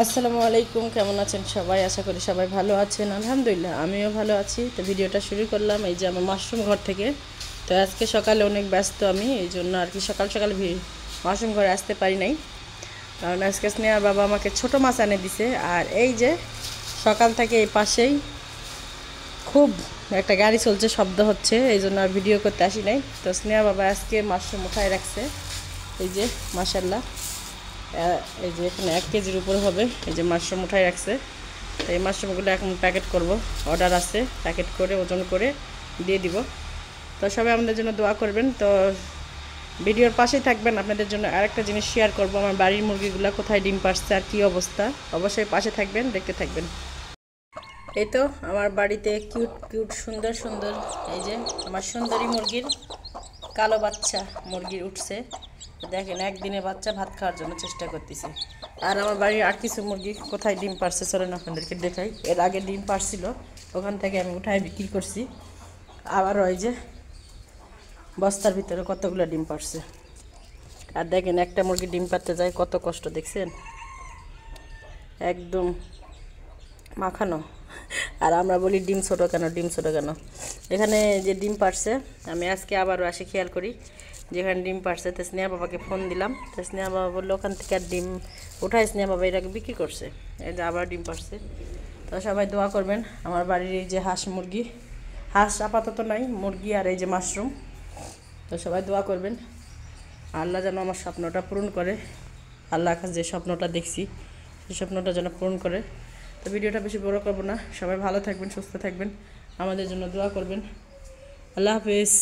আসসালামু আলাইকুম, কেমন আছেন সবাই? আশা করি সবাই ভালো আছেন। আলহামদুলিল্লাহ আমিও ভালো আছি। তো ভিডিওটা শুরু করলাম এই যে আমার মাশরুম ঘর থেকে। তো আজকে সকালে অনেক ব্যস্ত আমি, এই জন্য আর কি সকাল সকাল মাশরুম ঘরে আসতে পারি নাই, কারণ আজকে স্নেহার বাবা আমাকে ছোট মাছ এনে দিছে। আর এই যে সকাল থেকে এই পাশেই খুব একটা গাড়ি চলছে, শব্দ হচ্ছে, এই জন্য আর ভিডিও করতে আসি নাই। তো স্নেহা বাবা আজকে মাশরুম উঠায় রাখছে, এই যে মাশাল্লাহ। এই যে এখানে 1 কেজির উপর হবে, এই যে মাশরুম উঠায় রাখছে। তো এই মাশরুমগুলো এখন প্যাকেট করব, অর্ডার আছে, প্যাকেট করে ওজন করে দিয়ে দিব। তো সবাই আমাদের জন্য দোয়া করবেন। তো ভিডিওর পাশেই থাকবেন, আপনাদের জন্য আরেকটা জিনিস শেয়ার করব, আমার বাড়ির মুরগিগুলো কোথায় ডিম পাড়ছে আর কী অবস্থা। অবশ্যই পাশে থাকবেন, দেখতে থাকবেন। এই তো আমার বাড়িতে কিউট কিউট সুন্দর সুন্দর এই যে আমার সুন্দরী মুরগির কালো বাচ্চা মুরগির উঠছে। দেখেন একদিনে বাচ্চা ভাত খাওয়ার জন্য চেষ্টা করতেছে। আর আমার বাড়ির আর কিছু মুরগি কোথায় ডিম পারছে চলেন আপনাদেরকে দেখাই। এর আগে ডিম পারছিল, ওখান থেকে আমি উঠায় বিক্রি করছি। আবার ওই যে বস্তার ভিতরে কতগুলো ডিম পারছে। আর দেখেন একটা মুরগি ডিম পারতে যায় কত কষ্ট, দেখছেন একদম মাখানো। আর আমরা বলি ডিম ছোটো কেন, ডিম ছোটো কেন। এখানে যে ডিম পারছে, আমি আজকে আবারও আসি খেয়াল করি যেখানে ডিম পারছে। তো স্নেহা বাবাকে ফোন দিলাম, তো স্নেহা বাবা বললো ওখান থেকে আর ডিম উঠায় স্নেহা বাবা এটাকে বিক্রি করছে। এই যে আবার ডিম পারছে। তো সবাই দোয়া করবেন। আমার বাড়ির এই যে হাঁস মুরগি, হাঁস আপাতত নাই, মুরগি আর এই যে মাশরুম। তো সবাই দোয়া করবেন, আল্লাহ যেন আমার স্বপ্নটা পূরণ করে। আল্লাহ কাছে যে স্বপ্নটা দেখছি সেই স্বপ্নটা যেন পূরণ করে। তো ভিডিওটা বেশি বড় করবো না, সবাই ভালো থাকবেন, সুস্থ থাকবেন, আমাদের জন্য দোয়া করবেন। আল্লাহ হাফেজ।